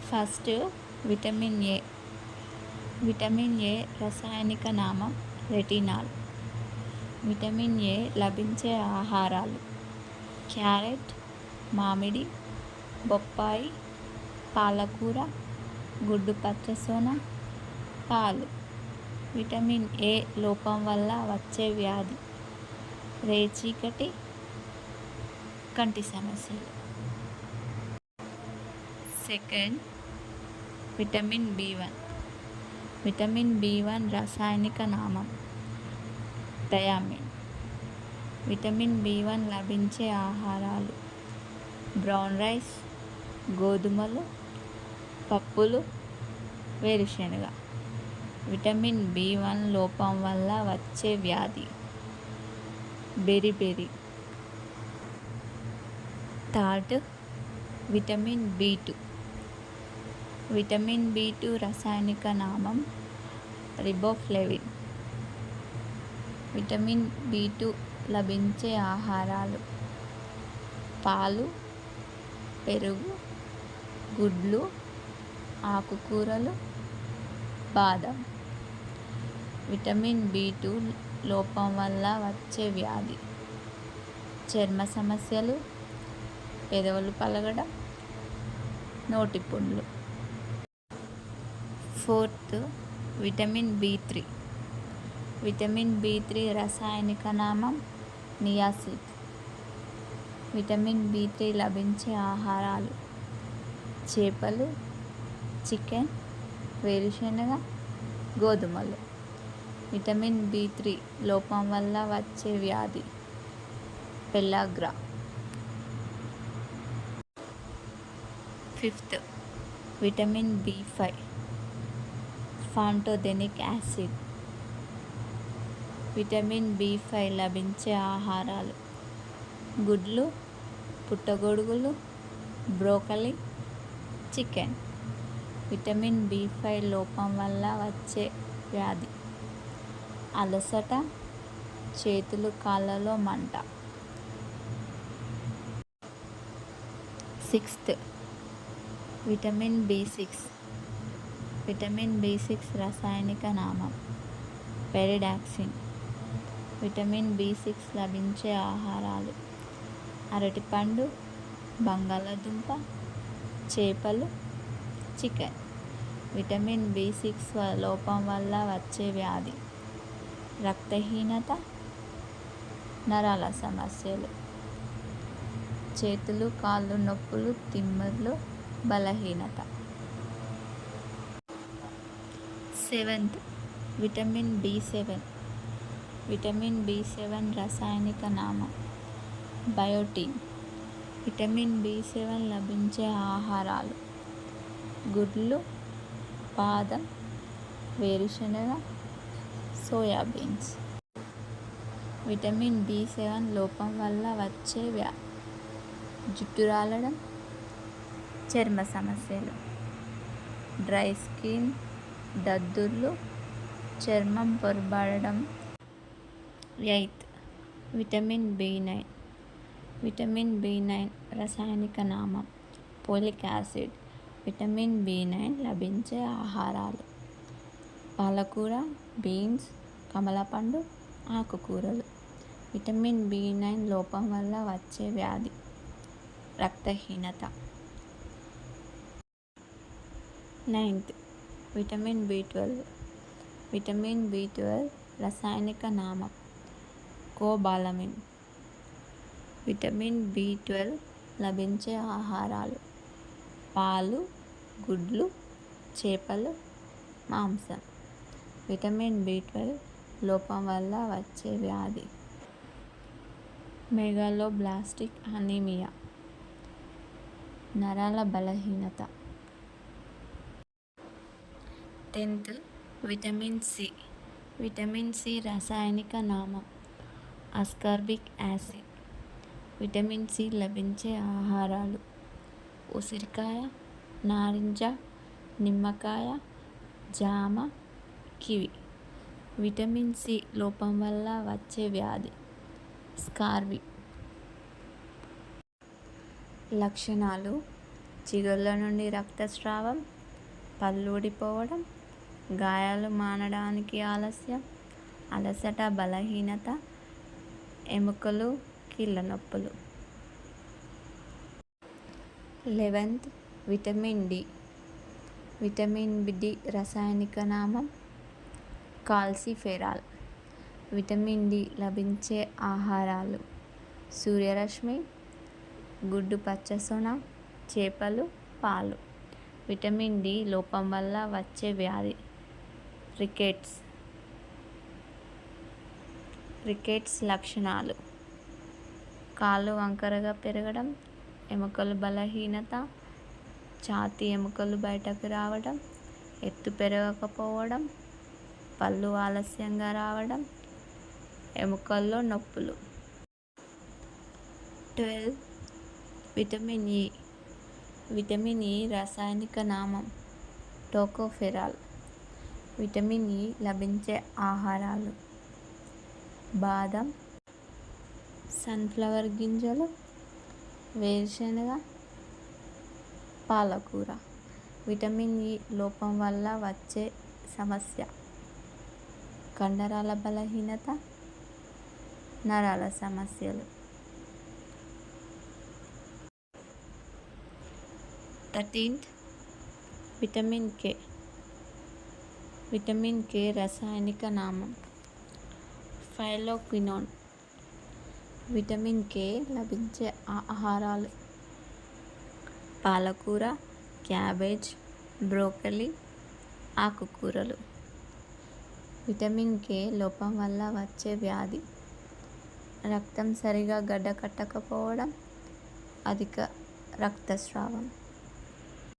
First vitamin A. Vitamin A రసాయనిక నామం retinol. Vitamin A లభించే ఆహారాలు: క్యారెట్, మామిడి, బొప్పాయి, పాలకూర, గుడ్డు పచ్చసొన, పాలు. విటమిన్ ఏ లోపం వల్ల వచ్చే వ్యాధి: రేచీకటి, కంటి సమస్యలు. Second vitamin B one. Vitamin B one రసాయనిక నామం థయామిన్. విటమిన్ బి1 లభించే ఆహారాలు: బ్రౌన్ రైస్, గోధుమలు, పప్పులు, వేరుశెనగ. విటమిన్ బి1 లోపం వల్ల వచ్చే వ్యాధి: beriberi. Third vitamin B two. Vitamin B two రసాయనిక నామం రిబోఫ్లేవిన్. విటమిన్ బి2 లభించే ఆహారాలు: పాలు, పెరుగు, గుడ్లు, ఆకుకూరలు, బాదం. విటమిన్ బి2 లోపం వల్ల వచ్చే వ్యాధి: చర్మ సమస్యలు, పెదవులు పలగడం, నోటిపుండ్లు. ఫోర్త్ విటమిన్ బి3. విటమిన్ బి3 రసాయనిక నామం నియాసిన్. విటమిన్ బి3 లభించే ఆహారాలు: చేపలు, చికెన్, వేరుశెనగ, గోధుమలు. విటమిన్ బి3 లోపం వల్ల వచ్చే వ్యాధి: pellagra. Fifth vitamin B five. Pantothenic acid. Vitamin B five లభించే ఆహారాలు: గుడ్లు, పుట్టగొడుగులు, బ్రోకలీ, చికెన్. విటమిన్ బి5 లోపం వల్ల వచ్చే వ్యాధి: అలసట, చేతులు కాళ్ళలో మంట. సిక్స్త్ విటమిన్ బి6. విటమిన్ బి6 రసాయనిక నామం పెరిడాక్సిన్. విటమిన్ బి6 లభించే ఆహారాలు: అరటిపండు, బంగాళాదుంప, చేపలు, చికెన్. విటమిన్ బి6 లోపం వల్ల వచ్చే వ్యాధి: రక్తహీనత, నరాల సమస్యలు, చేతులు కాళ్ళు నొప్పులు, తిమ్మిర్లు, బలహీనత. సెవెంత్ విటమిన్ బి7. విటమిన్ బి7 రసాయనిక నామం బయోటిన్. విటమిన్ బి7 లభించే ఆహారాలు: గుడ్లు, బాదం, వేరుశెనగ, సోయాబీన్స్. విటమిన్ బి7 లోపం వల్ల వచ్చే జుట్టు రాలడం, చర్మ సమస్యలు, డ్రై స్కిన్, దద్దుర్లు, చర్మం పొరబడడం. Eighth vitamin B nine. Vitamin B nine రసాయనిక నామం ఫోలిక్ యాసిడ్. విటమిన్ బి9 లభించే ఆహారాలు: పాలకూర, బీన్స్, కమలపండు, ఆకుకూరలు. విటమిన్ బి9 లోపం వల్ల వచ్చే వ్యాధి: రక్తహీనత. Ninth vitamin B12. Vitamin B12 రసాయనిక నామం కోబాలమిన్. విటమిన్ బి12 లభించే ఆహారాలు: పాలు, గుడ్లు, చేపలు, మాంసం. విటమిన్ బి12 లోపం వల్ల వచ్చే వ్యాధి: మెగాలోబ్లాస్టిక్ అనీమియా, నరాల బలహీనత. 10th vitamin C. Vitamin C రసాయనిక నామం అస్కార్బిక్ యాసిడ్. విటమిన్ సి లభించే ఆహారాలు: ఉసిరికాయ, నారింజ, నిమ్మకాయ, జామ, కివి. విటమిన్ సి లోపం వల్ల వచ్చే వ్యాధి: స్కార్బీ. లక్షణాలు: చిగుళ్ళ నుండి రక్తస్రావం, పళ్ళు ఊడిపోవడం, గాయాలు మానడానికి ఆలస్యం, అలసట, బలహీనత, ఎముకలు, కీళ్ళ నొప్పులు. 11th vitamin D. Vitamin D రసాయనిక నామం కాల్సిఫెరాల్. విటమిన్ డి లభించే ఆహారాలు: సూర్యరశ్మి, గుడ్డు పచ్చసొన, చేపలు, పాలు. విటమిన్ డి లోపం వల్ల వచ్చే వ్యాధి: రికెట్స్ లక్షణాలు: కాళ్ళు వంకరగా పెరగడం, ఎముకల బలహీనత, ఛాతీ ఎముకలు బయటకు రావడం, ఎత్తు పెరగకపోవడం, పళ్ళు ఆలస్యంగా రావడం, ఎముకల్లో నొప్పులు. 12 విటమిన్ ఇ. విటమిన్ ఇ రసాయనిక నామం టోకోఫెరాల్. విటమిన్ ఇ లభించే ఆహారాలు: బాదం, సన్ఫ్లవర్ గింజలు, వేరుశెనగ, పాలకూర. విటమిన్ ఇ లోపం వల్ల వచ్చే సమస్య: కండరాల బలహీనత, నరాల సమస్యలు. 13th vitamin K. Vitamin K రసాయనిక నామం ఫైలోక్వినోన్. విటమిన్ కే లభించే ఆహారాలు: పాలకూర, క్యాబేజ్, బ్రోకలీ, ఆకుకూరలు. విటమిన్ కే లోపం వల్ల వచ్చే వ్యాధి: రక్తం సరిగా గడ్డకట్టకపోవడం, అధిక రక్తస్రావం.